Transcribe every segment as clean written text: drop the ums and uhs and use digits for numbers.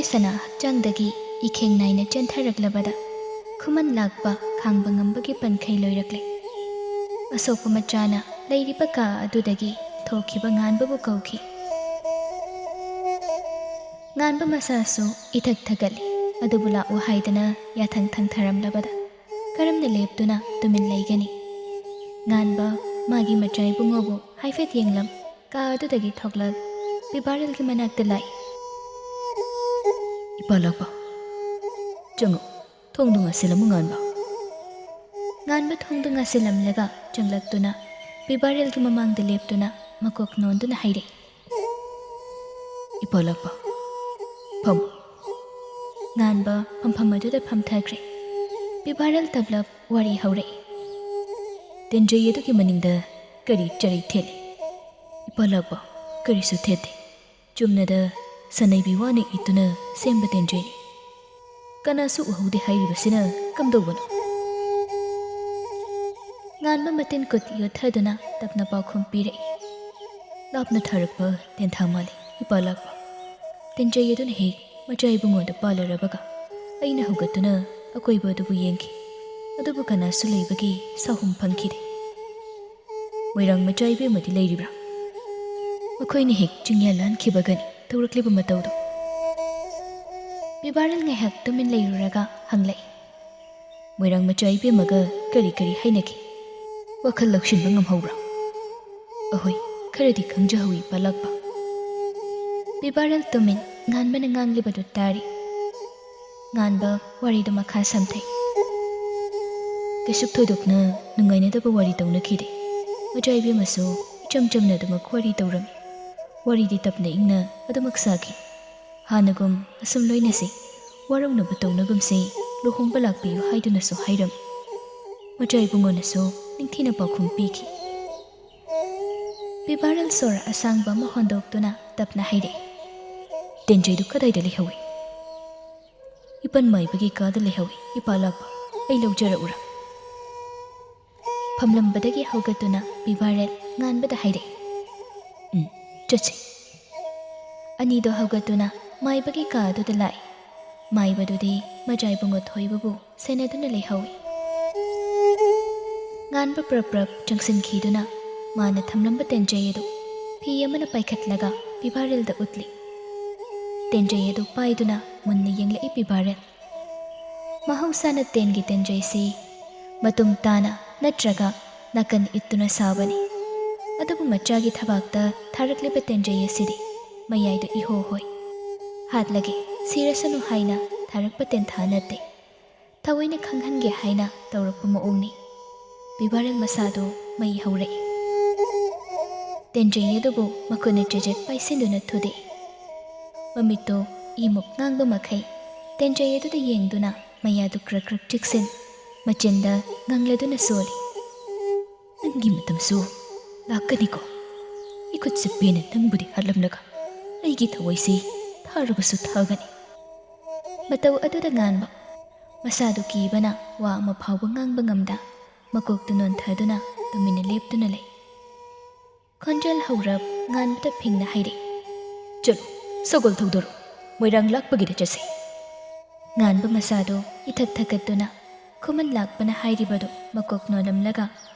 ꯁꯅꯥ ꯍꯛꯆꯥꯡꯗꯒꯤ ꯏꯈꯦꯡ ꯅꯥꯏꯅ ꯆꯦꯟꯊꯔꯛꯂꯕꯗ ꯈꯨꯃꯟ ꯂꯥꯛꯄ ꯈꯥꯡꯕ ꯉꯝꯕꯒꯤ ꯄꯟꯈꯩ ꯂꯣꯏꯔꯛꯂꯦ꯫ ꯑꯁꯣꯛꯄ ꯃꯆꯥꯅ ꯂꯩꯔꯤꯕ ꯀꯥ ꯑꯗꯨꯗꯒꯤ ꯊꯣꯛꯈꯤꯕ ꯉꯥꯟꯕꯕꯨ ꯀꯧꯈꯤ꯫ ꯉꯥꯟꯕ ꯃꯁꯥꯁꯨ ꯏꯊꯛ ꯊꯛꯒꯠꯂꯤ, ꯑꯗꯨꯕꯨ ꯂꯥꯛꯎ ꯍꯥꯏꯗꯅ ꯌꯥꯊꯪ ꯊꯪꯊꯔꯝꯂꯕꯗ ꯀꯔꯝꯅ ꯂꯦꯞꯇꯨꯅ ꯇꯨꯃꯤꯟ ꯂꯩꯒꯅꯤ? ꯉꯥꯟꯕ ꯃꯥꯒꯤ ꯃꯆꯥ ꯏꯕꯨꯡꯉꯣꯕꯨ ꯍꯥꯏꯐꯦꯠ ꯌꯦꯡꯂꯝ ꯀꯥ ꯑꯗꯨꯗꯒꯤ ꯊꯣꯛꯂꯛ ꯄꯤꯕꯥꯔꯦꯜꯒꯤ ꯃꯅꯥꯛꯇ ꯂꯥꯛꯏ꯫ "ꯏꯄꯥ ꯂꯥꯛꯄ, ꯆꯪꯉꯨ, ꯊꯣꯡꯗꯨ ꯉꯥꯁꯤꯜꯂꯝꯃꯨ ꯉꯥꯟꯕ." ꯉꯥꯟꯕ ꯊꯣꯡꯗꯨ ꯉꯥꯁꯤꯜꯂꯝꯂꯒ ꯆꯪꯂꯛꯇꯨꯅ ꯄꯤꯕꯥꯔꯦꯜꯒꯤ ꯃꯃꯥꯡꯗ ꯂꯦꯞꯇꯨꯅ ꯃꯀꯣꯛ ꯅꯣꯟꯗꯨꯅ ꯍꯥꯏꯔꯛꯏ꯫ "ꯏꯄꯥ ꯂꯥꯛꯄ, ꯐꯝꯃꯨ." ꯉꯥꯟꯕ ꯐꯝꯐꯝ ꯑꯗꯨꯗ ꯐꯝꯊꯈ꯭ꯔꯦ꯫ ꯄꯤꯕꯥꯔꯦꯜ ꯇꯞꯂꯞ ꯋꯥꯔꯤ ꯍꯧꯔꯛꯏ꯫ "ꯇꯦꯟꯖꯩ ꯑꯗꯨꯒꯤ ꯃꯅꯤꯡꯗ ꯀꯔꯤ ꯆꯔꯩ ꯊꯦꯠꯂꯤ?" "ꯏꯄꯥ ꯂꯥꯛꯄ, ꯀꯔꯤꯁꯨ ꯊꯦꯠꯇꯦ. ꯆꯨꯝꯅꯗ ꯁꯅꯩꯕꯤ ꯋꯥꯅ ꯏꯠꯇꯨꯅ ꯁꯦꯝꯕ ꯇꯦꯟꯖꯩꯅꯤ. ꯀꯅꯥꯁꯨ ꯎꯍꯧꯗꯦ ꯍꯥꯏꯔꯤꯕꯁꯤꯅ ꯀꯝꯗꯧꯕꯅꯣ?" ꯉꯥꯟꯕ ꯃꯇꯤꯟ ꯀꯨꯠ ꯌꯣꯠꯊꯗꯨꯅ ꯇꯞꯅ ꯄꯥꯎꯈꯨꯝ ꯄꯤꯔꯛꯏ꯫ "ꯂꯥꯞꯅ ꯊꯥꯔꯛꯄ ꯇꯦꯟꯊꯥ ꯃꯥꯜꯂꯤ ꯏꯄꯥ ꯂꯥꯛꯄ. ꯇꯦꯟꯖꯩ ꯑꯗꯨꯅ ꯍꯦꯛ ꯃꯆꯥ ꯏꯕꯨꯡꯉꯣꯗ ꯄꯥꯜꯂꯔꯕꯒ ꯑꯩꯅ ꯍꯧꯒꯠꯇꯨꯅ ꯑꯀꯣꯏꯕ ꯑꯗꯨꯕꯨ ꯌꯦꯡꯈꯤ, ꯑꯗꯨꯕꯨ ꯀꯅꯥꯁꯨ ꯂꯩꯕꯒꯤ ꯁꯥꯍꯨꯝ ꯐꯪꯈꯤꯗꯦ." "ꯃꯣꯏꯔꯥꯡ ꯃꯆꯥ ꯏꯕꯦꯝꯃꯗꯤ ꯂꯩꯔꯤꯕ꯭ꯔꯥ?" "ꯃꯈꯣꯏꯅ ꯍꯦꯛ ꯆꯤꯡꯌꯥ ꯂꯥꯟꯈꯤꯕꯒꯅꯤ ꯇꯧꯔꯛꯂꯤꯕ ꯃꯇꯧꯗꯣ." ꯄꯤꯕꯥꯔꯦꯜ ꯉꯥꯏꯍꯥꯛ ꯇꯨꯃꯤꯟ ꯂꯩꯔꯨꯔꯒ ꯍꯪꯂꯛꯏ꯫ "ꯃꯣꯏꯔꯥꯡ ꯃꯆꯥ ꯏꯕꯦꯝꯃꯒ ꯀꯔꯤ ꯀꯔꯤ ꯍꯥꯏꯅꯈꯤ? ꯋꯥꯈꯜ ꯂꯧꯁꯤꯟꯕ ꯉꯝꯍꯧꯕ꯭ꯔꯥ?" "ꯑꯍꯣꯏ, ꯈꯔꯗꯤ ꯈꯪꯖꯍꯧꯏ ꯏꯄꯥ ꯂꯥꯛꯄ." ꯄꯤꯕꯥꯔꯦꯜ ꯇꯨꯃꯤꯟ ꯉꯥꯟꯕꯅ ꯉꯥꯡꯂꯤꯕꯗꯨ ꯇꯥꯔꯤ꯫ ꯉꯥꯟꯕ ꯋꯥꯔꯤꯗꯨ ꯃꯈꯥ ꯁꯝꯊꯩ꯫ "ꯀꯩꯁꯨ ꯊꯣꯏꯗꯣꯛꯅ ꯅꯨꯡꯉꯥꯏꯅꯗꯕ ꯋꯥꯔꯤ ꯇꯧꯅꯈꯤꯗꯦ. ꯃꯆꯥ ꯏꯕꯦꯝꯃꯁꯨ ꯏꯆꯝ ꯆꯝꯅ ꯑꯗꯨꯃꯛ ꯋꯥꯔꯤ ꯇꯧꯔꯝꯃꯤ. ꯋꯥꯔꯤꯗꯤ ꯇꯞꯅ ꯏꯪꯅ ꯑꯗꯨꯃꯛ ꯁꯥꯈꯤ. ꯍꯥꯟꯅꯒꯨꯝ ꯑꯁꯨꯝ ꯂꯣꯏꯅꯁꯤ, ꯋꯥꯔꯧꯅꯕ ꯇꯧꯅꯒꯨꯝꯁꯤ, ꯂꯨꯍꯣꯡꯕ ꯂꯥꯛꯄꯤꯌꯨ ꯍꯥꯏꯗꯨꯅꯁꯨ ꯍꯥꯏꯔꯝꯃꯤ. ꯃꯆꯥ ꯏꯕꯨꯡꯉꯣꯅꯁꯨ ꯅꯤꯡꯊꯤꯅ ꯄꯥꯎꯈꯨꯝ ꯄꯤꯈꯤ." ꯄꯤꯕꯥꯔꯦꯜ ꯁꯣꯔ ꯑꯁꯥꯡꯕ ꯑꯃ ꯍꯣꯟꯗꯣꯛꯇꯨꯅ ꯇꯞꯅ ꯍꯥꯏꯔꯛꯏ꯫ "ꯇꯦꯟꯖꯩꯗꯨ ꯀꯗꯥꯏꯗ ꯂꯩꯍꯧꯏ?" "ꯏꯄꯟ ꯃꯥꯏꯕꯒꯤ ꯀꯥꯗ ꯂꯩꯍꯧꯏ ꯏꯄꯥ ꯂꯥꯛꯄ. ꯑꯩ ꯂꯧꯖꯔꯛꯎꯔꯥ?" ꯐꯝꯂꯝꯕꯗꯒꯤ ꯍꯧꯒꯠꯇꯨꯅ ꯄꯤꯕꯥꯔꯦꯜ ꯉꯥꯟꯕꯗ ꯍꯥꯏꯔꯛꯏ꯫ "ꯆꯠꯁꯤ." ꯑꯅꯤꯗꯣ ꯍꯧꯒꯠꯇꯨꯅ ꯃꯥꯏꯕꯒꯤ ꯀꯥ ꯑꯗꯨꯗ ꯂꯥꯛꯏ꯫ ꯃꯥꯏꯕꯗꯨꯗꯤ ꯃꯆꯥ ꯏꯕꯨꯡꯉꯣ ꯊꯣꯏꯕꯕꯨ ꯁꯦꯟꯅꯗꯨꯅ ꯂꯩꯍꯧꯏ꯫ ꯉꯥꯟꯕ ꯄ꯭ꯔꯞ ꯄ꯭ꯔꯞ ꯆꯪꯁꯤꯟꯈꯤꯗꯨꯅ ꯃꯥꯅ ꯊꯝꯂꯝꯕ ꯇꯦꯟꯖꯩ ꯑꯗꯨ ꯐꯤ ꯑꯃꯅ ꯄꯥꯏꯈꯠꯂꯒ ꯄꯤꯕꯥꯔꯦꯜꯗ ꯎꯠꯂꯤ꯫ ꯇꯦꯟꯖꯩ ꯑꯗꯨ ꯄꯥꯏꯗꯨꯅ ꯃꯨꯟꯅ ꯌꯦꯡꯂꯛꯏ ꯄꯤꯕꯥꯔꯦꯜ꯫ ꯃꯍꯧꯁꯥꯅ ꯇꯦꯟꯒꯤ ꯇꯦꯟꯖꯩꯁꯤ ꯃꯇꯨꯡ ꯇꯥꯅ ꯅꯠꯇ꯭ꯔꯒ ꯅꯥꯀꯟ ꯏꯠꯇꯨꯅ ꯁꯥꯕꯅꯤ, ꯑꯗꯨꯕꯨ ꯃꯆꯥꯒꯤ ꯊꯕꯥꯛꯇ ꯊꯥꯔꯛꯂꯤꯕ ꯇꯦꯟꯖꯩ ꯑꯁꯤꯗꯤ ꯃꯌꯥꯏꯗ ꯏꯍꯣꯍꯣꯏ, ꯍꯥꯠꯂꯒꯦ ꯁꯤꯔꯁꯅꯨ ꯍꯥꯏꯅ ꯊꯥꯔꯛꯄ ꯇꯦꯟꯊꯥ ꯅꯠꯇꯦ, ꯊꯑꯣꯏꯅ ꯈꯪꯍꯟꯒꯦ ꯍꯥꯏꯅ ꯇꯧꯔꯛꯄ ꯃꯑꯣꯡꯅꯤ꯫ ꯄꯤꯕꯥꯔꯦꯜ ꯃꯁꯥꯗꯨ ꯃꯩ ꯍꯧꯔꯛꯏ꯫ ꯇꯦꯟꯖꯩ ꯑꯗꯨꯕꯨ ꯃꯈꯨꯠꯅ ꯆꯦꯖꯦꯠ ꯄꯥꯏꯁꯤꯟꯗꯨꯅ ꯊꯨꯗꯦꯛꯏ꯫ ꯃꯃꯤꯠꯇꯨ ꯏꯃꯨꯛ ꯉꯥꯡꯕ ꯃꯈꯩ ꯇꯦꯟꯖꯩ ꯑꯗꯨꯗ ꯌꯦꯡꯗꯨꯅ ꯃꯌꯥꯗꯨ ꯀ꯭ꯔꯛ ꯀ꯭ꯔꯛ ꯆꯤꯛꯁꯤꯟ, ꯃꯆꯤꯟꯗ ꯉꯪꯂꯗꯨꯅ ꯁꯣꯜꯂꯤ꯫ "ꯅꯪꯒꯤ ꯃꯇꯝꯁꯨ ꯂꯥꯛꯀꯅꯤꯀꯣ? ꯏꯈꯨꯠꯁꯦ ꯄꯦꯟꯅ ꯅꯪꯕꯨꯗꯤ ꯍꯥꯠꯂꯝꯂꯒ ꯑꯩꯒꯤ ꯊꯋꯥꯏꯁꯤ ꯊꯥꯔꯕꯁꯨ ꯊꯥꯒꯅꯤ." ꯃꯇꯧ ꯑꯗꯨꯗ ꯉꯥꯟꯕ ꯃꯁꯥꯗꯨ ꯀꯤꯕꯅ ꯋꯥ ꯑꯃ ꯐꯥꯎꯕ ꯉꯥꯡꯕ ꯉꯝꯗ ꯃꯀꯣꯛꯇꯨ ꯅꯣꯟꯊꯗꯨꯅ ꯇꯨꯃꯤꯟꯅ ꯂꯦꯞꯇꯨꯅ ꯂꯩ꯫ ꯈꯣꯟꯖꯦꯜ ꯍꯧꯔꯞ ꯉꯥꯟꯕꯗ ꯐꯤꯡꯅ ꯍꯥꯏꯔꯛꯏ꯫ "ꯆꯠꯂꯨ, ꯁꯒꯣꯜ ꯊꯧꯗꯣꯔꯛꯎ, ꯃꯣꯏꯔꯥꯡ ꯂꯥꯛꯄꯒꯤꯗ ꯆꯠꯁꯤ." ꯉꯥꯟꯕ ꯃꯁꯥꯗꯨ ꯏꯊꯛ ꯊꯛꯀꯠꯇꯨꯅ ꯈꯨꯃꯟ ꯂꯥꯛꯄꯅ ꯍꯥꯏꯔꯤꯕꯗꯨ ꯃꯀꯣꯛ ꯅꯣꯜꯂꯝꯂꯒ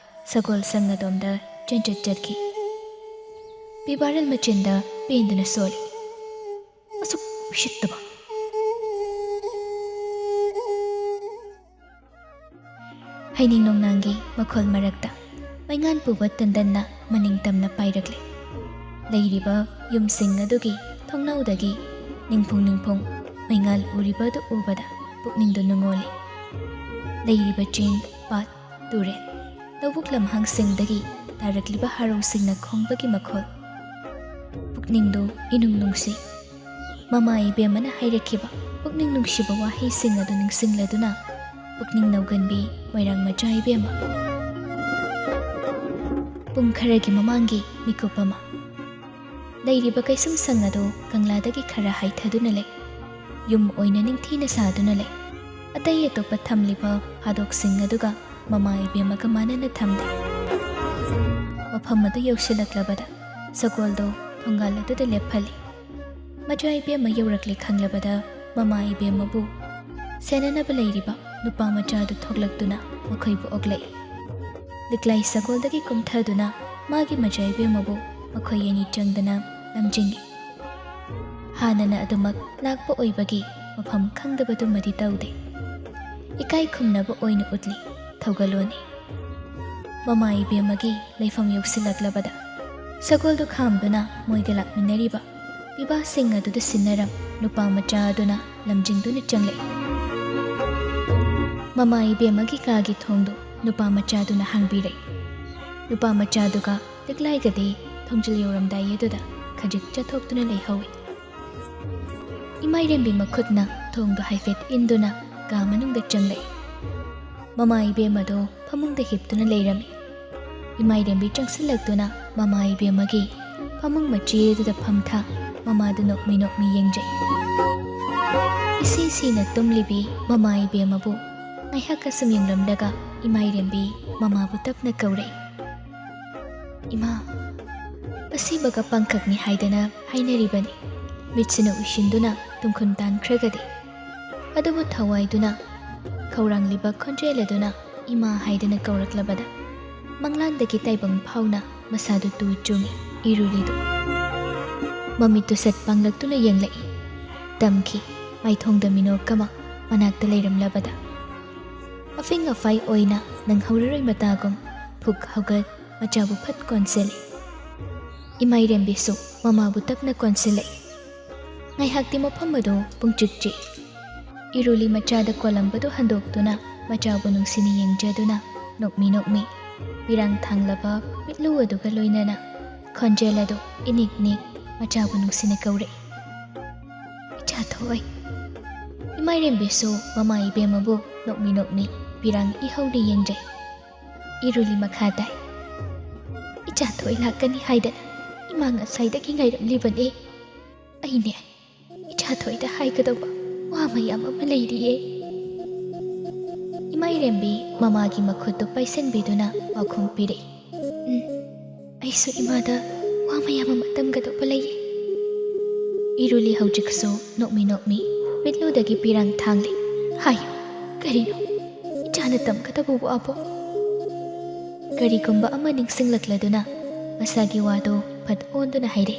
ꯁꯒꯣꯜ ꯁꯪ ꯑꯗꯣꯝꯗ ꯆꯦꯟꯆꯠ ꯆꯠꯈꯤ꯫ ꯄꯤꯕꯥꯔꯦꯜ ꯃꯆꯤꯟꯗ ꯄꯦꯟꯗꯨꯅ ꯁꯣꯜꯂꯤ꯫ "ꯑꯁꯨꯛ ꯎꯁꯤꯠꯇꯕ!" ꯍꯩꯅꯤꯡ ꯅꯣꯡꯅꯥꯡꯒꯤ ꯃꯈꯣꯜ ꯃꯔꯛꯇ ꯃꯩꯉꯥꯟ ꯄꯨꯕ ꯇꯟꯗꯟꯅ ꯃꯅꯤꯡ ꯇꯝꯅ ꯄꯥꯏꯔꯛꯂꯤ꯫ ꯂꯩꯔꯤꯕ ꯌꯨꯝꯁꯤꯡ ꯑꯗꯨꯒꯤ ꯊꯣꯡꯅꯥꯎꯗꯒꯤ ꯅꯤꯡꯐꯨꯡ ꯅꯤꯡꯐꯨꯡ ꯃꯩꯉꯥꯜ ꯎꯔꯤꯕ ꯑꯗꯨ ꯎꯕꯗ ꯄꯨꯛꯅꯤꯡꯗꯨ ꯅꯨꯡꯉꯣꯜꯂꯤ꯫ ꯂꯩꯔꯤꯕ ꯆꯤꯡ, ꯄꯥꯠ, ꯇꯨꯔꯦꯜ, ꯂꯧꯕꯨꯛ ꯂꯝꯍꯥꯡꯁꯤꯡꯗꯒꯤ ꯇꯥꯔꯛꯂꯤꯕ ꯍꯔꯥꯎꯁꯤꯡꯅ ꯈꯣꯡꯕꯒꯤ ꯃꯈꯣꯜ, ꯄꯨꯛꯅꯤꯡꯗꯨ ꯏꯅꯨꯡ ꯅꯨꯡꯁꯤ꯫ ꯃꯃꯥ ꯏꯕꯦꯝꯃꯅ ꯍꯥꯏꯔꯛꯈꯤꯕ ꯄꯨꯛꯅꯤꯡ ꯅꯨꯡꯁꯤꯕ ꯋꯥꯍꯩꯁꯤꯡ ꯑꯗꯨ ꯅꯤꯡꯁꯤꯡꯂꯗꯨꯅ ꯄꯨꯛꯅꯤꯡ ꯅꯧꯒꯟꯕꯤ ꯃꯣꯏꯔꯥꯡ ꯃꯆꯥ ꯏꯕꯦꯝꯃ꯫ ꯄꯨꯡ ꯈꯔꯒꯤ ꯃꯃꯥꯡꯒꯤ ꯃꯤꯀꯨꯞ ꯑꯃ꯫ ꯂꯩꯔꯤꯕ ꯀꯩꯁꯨꯝ ꯁꯪ ꯑꯗꯨ ꯀꯪꯂꯥꯗꯒꯤ ꯈꯔ ꯍꯥꯏꯊꯗꯨꯅ ꯂꯩ꯫ ꯌꯨꯝ ꯑꯣꯏꯅ ꯅꯤꯡꯊꯤꯅ ꯁꯥꯗꯨꯅ ꯂꯩ꯫ ꯑꯇꯩ ꯑꯇꯣꯞꯄ ꯊꯝꯂꯤꯕ ꯐꯥꯗꯣꯛꯁꯤꯡ ꯑꯗꯨꯒ ꯃꯃꯥ ꯏꯕꯦꯝꯃꯒ ꯃꯥꯟꯅꯅ ꯊꯝꯗꯦ꯫ ꯃꯐꯝ ꯑꯗꯨ ꯌꯧꯁꯤꯜꯂꯛꯂꯕꯗ ꯁꯒꯣꯜꯗꯨ ꯊꯣꯡꯒꯥꯜ ꯑꯗꯨꯗ ꯂꯦꯞꯍꯜꯂꯤ꯫ ꯃꯆꯥ ꯏꯕꯦꯝꯃ ꯌꯧꯔꯛꯂꯦ ꯈꯪꯂꯕꯗ ꯃꯃꯥ ꯏꯕꯦꯝꯃꯕꯨ ꯁꯦꯟꯅꯅꯕ ꯂꯩꯔꯤꯕ ꯅꯨꯄꯥ ꯃꯆꯥꯗꯨ ꯊꯣꯛꯂꯛꯇꯨꯅ ꯃꯈꯣꯏꯕꯨ ꯑꯣꯛꯂꯛꯏ꯫ ꯂꯤꯛꯂꯥꯏ ꯁꯒꯣꯜꯗꯒꯤ ꯀꯨꯝꯊꯗꯨꯅ ꯃꯥꯒꯤ ꯃꯆꯥ ꯏꯕꯦꯝꯃꯕꯨ ꯃꯈꯣꯏ ꯑꯅꯤ ꯆꯪꯗꯅ ꯂꯝꯖꯤꯡꯏ꯫ ꯍꯥꯟꯅꯅ ꯑꯗꯨꯃꯛ ꯂꯥꯛꯄ ꯑꯣꯏꯕꯒꯤ ꯃꯐꯝ ꯈꯪꯗꯕꯗꯨꯃꯗꯤ ꯇꯧꯗꯦ꯫ ꯏꯀꯥꯏ ꯈꯨꯝꯅꯕ ꯑꯣꯏꯅ ꯎꯠꯂꯤ ꯊꯧꯒꯜꯂꯣꯟꯅꯤ꯫ ꯃꯃꯥ ꯏꯕꯦꯝꯃꯒꯤ ꯂꯩꯐꯝ ꯌꯧꯁꯤꯜꯂꯛꯂꯕꯗ ꯁꯒꯣꯜꯗꯨ ꯈꯥꯝꯗꯨꯅ ꯃꯣꯏꯒ ꯂꯥꯛꯃꯤꯟꯅꯔꯤꯕ ꯄꯤꯕꯥꯁꯤꯡ ꯑꯗꯨꯗ ꯁꯤꯟꯅꯔꯝ ꯅꯨꯄꯥ ꯃꯆꯥ ꯑꯗꯨꯅ ꯂꯝꯖꯤꯡꯗꯨꯅ ꯆꯪꯂꯛꯏ꯫ ꯃꯃꯥ ꯏꯕꯦꯝꯃꯒꯤ ꯀꯥꯒꯤ ꯊꯣꯡꯗꯨ ꯅꯨꯄꯥ ꯃꯆꯥꯗꯨꯅ ꯍꯥꯡꯕꯤꯔꯛꯏ꯫ ꯅꯨꯄꯥ ꯃꯆꯥꯗꯨꯒ ꯂꯤꯛꯂꯥꯏꯒꯗꯤ ꯊꯣꯡꯖꯤꯜ ꯌꯧꯔꯝꯗꯥꯏ ꯑꯗꯨꯗ ꯈꯖꯤꯛ ꯆꯠꯊꯣꯛꯇꯨꯅ ꯂꯩꯍꯧꯏ꯫ ꯏꯃꯥꯏꯔꯦꯝꯕꯤ ꯃꯈꯨꯠꯅ ꯊꯣꯡꯗꯨ ꯍꯥꯏꯐꯦꯠ ꯏꯟꯗꯨꯅ ꯀꯥ ꯃꯅꯨꯡꯗ ꯆꯪꯂꯛꯏ꯫ ꯃꯃꯥ ꯏꯕꯦꯝꯃꯗꯨ ꯐꯃꯨꯡꯗ ꯍꯤꯞꯇꯨꯅ ꯂꯩꯔꯝꯃꯤ꯫ ꯏꯃꯥꯏꯔꯦꯝꯕꯤ ꯆꯪꯁꯤꯜꯂꯛꯇꯨꯅ ꯃꯃꯥ ꯏꯕꯦꯝꯃꯒꯤ ꯐꯃꯨꯡ ꯃꯆꯦꯗꯨꯗ ꯐꯝꯊ ꯃꯃꯥꯗꯨ ꯅꯣꯛꯃꯤ ꯅꯣꯛꯃꯤ ꯌꯦꯡꯖꯩ꯫ ꯏꯁꯤ ꯁꯤꯅ ꯇꯨꯝꯂꯤꯕꯤ ꯃꯃꯥ ꯏꯕꯦꯝꯃꯕꯨ ꯉꯥꯏꯍꯥꯛ ꯑꯁꯨꯝ ꯌꯦꯡꯂꯝꯂꯒ ꯏꯃꯥꯏꯔꯦꯝꯕꯤ ꯃꯃꯥꯕꯨ ꯇꯞꯅ ꯀꯧꯔꯛꯏ꯫ ꯏꯃꯥ, ꯑꯁꯤꯕꯒ ꯄꯥꯡꯈꯛꯅꯤ ꯍꯥꯏꯗꯅ ꯍꯥꯏꯅꯔꯤꯕꯅꯤ꯫ ꯃꯤꯠꯁꯤꯅ ꯎꯏꯁꯤꯟꯗꯨꯅ ꯇꯨꯝꯈꯨꯟ ꯇꯥꯟꯈ꯭ꯔꯒꯗꯤ꯫ ꯑꯗꯨꯕꯨ ꯊꯋꯥꯏꯗꯨꯅ ꯈꯧꯔꯥꯡꯂꯤꯕ ꯈꯣꯟꯖꯦꯜ ꯑꯗꯨꯅ ꯏꯃꯥ ꯍꯥꯏꯗꯅ ꯀꯧꯔꯛꯂꯕꯗ ꯃꯪꯂꯥꯟꯗꯒꯤ ꯇꯥꯏꯕꯪ ꯐꯥꯎꯅ ꯃꯁꯥꯗꯨ ꯇꯨ ꯆꯨꯡꯏ ꯏꯔꯨꯂꯤꯗꯨ꯫ ꯃꯃꯤꯠꯇꯨ ꯁꯠ ꯄꯥꯡꯂꯛꯇꯨꯅ ꯌꯦꯡꯂꯛꯏ꯫ ꯇꯝꯈꯤ ꯃꯥꯏꯊꯣꯡꯗ ꯃꯤꯅꯣꯛꯀꯃ ꯃꯅꯥꯛꯇ ꯂꯩꯔꯝꯂꯕꯗ ꯑꯐꯤꯡ ꯑꯐꯥꯏ ꯑꯣꯏꯅ ꯅꯪꯍꯧꯔꯔꯣꯏ ꯃꯇꯥꯒꯨꯝ ꯐꯨꯛ ꯍꯧꯒꯠ ꯃꯆꯥꯕꯨ ꯐꯠ ꯀꯣꯟꯁꯤꯜꯂꯤ꯫ ꯏꯃꯥꯏꯔꯦꯝꯕꯤꯁꯨ ꯃꯃꯥꯕꯨ ꯇꯞꯅ ꯀꯣꯟꯁꯤꯜꯂꯛꯏ꯫ ꯉꯥꯏꯍꯥꯛꯇꯤ ꯃꯐꯝ ꯑꯗꯨ ꯄꯨꯡꯆꯤꯛ ꯆꯤꯛꯏ꯫ ꯏꯔꯨꯂꯤ ꯃꯆꯥꯗ ꯀꯣꯜꯂꯝꯕꯗꯨ ꯍꯟꯗꯣꯛꯇꯨꯅ ꯃꯆꯥꯕꯨ ꯅꯨꯡꯁꯤꯅ ꯌꯦꯡꯖꯗꯨꯅ ꯅꯣꯛꯃꯤ ꯅꯣꯛꯃꯤ ꯄꯤꯔꯥꯡ ꯊꯥꯡꯂꯕ ꯃꯤꯠꯂꯨ ꯑꯗꯨꯒ ꯂꯣꯏꯅꯅ ꯈꯣꯟꯖꯦꯜ ꯑꯗꯨ ꯏꯅꯤꯛ ꯅꯤꯛ ꯃꯆꯥꯕꯨ ꯅꯨꯡꯁꯤꯅ ꯀꯧꯔꯛꯏ꯫ ꯏꯆꯥ ꯊꯣꯏ꯫ ꯏꯃꯥꯏꯔꯦꯝꯕꯤꯁꯨ ꯃꯃꯥ ꯏꯕꯦꯝꯃꯕꯨ ꯅꯣꯛꯃꯤ ꯅꯣꯛꯃꯤ ꯄꯤꯔꯥꯡ ꯏꯍꯧꯗ ꯌꯦꯡꯖꯩ꯫ ꯏꯔꯨꯂꯤ ꯃꯈꯥ ꯇꯥꯏ꯫ ꯏꯆꯥ ꯊꯣꯏ ꯂꯥꯛꯀꯅꯤ ꯍꯥꯏꯗꯅ ꯏꯃꯥ ꯉꯁꯥꯏꯗꯒꯤ ꯉꯥꯏꯔꯝꯂꯤꯕꯅꯤ꯫ ꯑꯩꯅꯦ ꯏꯆꯥ ꯊꯣꯏꯗ ꯍꯥꯏꯒꯗꯧꯕ ꯋꯥ ꯃꯌꯥꯝ ꯑꯃ ꯂꯩꯔꯤꯌꯦ꯫ ꯏꯃꯥꯏꯔꯦꯝꯕꯤ ꯃꯃꯥꯒꯤ ꯃꯈꯨꯠꯇꯨ ꯄꯥꯏꯁꯟꯕꯤꯗꯨꯅ ꯄꯥꯎꯈꯨꯝ ꯄꯤꯔꯛꯏ꯫ ꯑꯩꯁꯨ ꯏꯃꯥꯗ ꯋꯥ ꯃꯌꯥꯝ ꯑꯃ ꯇꯝꯒꯗꯧꯕ ꯂꯩꯌꯦ꯫ ꯏꯔꯨꯂꯤ ꯍꯧꯖꯤꯛꯁꯨ ꯅꯣꯛꯃꯤ ꯅꯣꯛꯃꯤ ꯃꯤꯠꯂꯨꯗꯒꯤ ꯄꯤꯔꯥꯡ ꯊꯥꯡꯂꯤ꯫ ꯍꯥꯏꯌꯨ, ꯀꯔꯤꯅꯣ ꯏꯆꯥꯅ ꯇꯝꯒꯗꯕ ꯋꯥꯕꯣ? ꯀꯔꯤꯒꯨꯝꯕ ꯑꯃ ꯅꯤꯡꯁꯤꯡꯂꯛꯂꯗꯨꯅ ꯃꯁꯥꯒꯤ ꯋꯥꯗꯨ ꯐꯠ ꯑꯣꯟꯗꯨꯅ ꯍꯥꯏꯔꯛꯏ꯫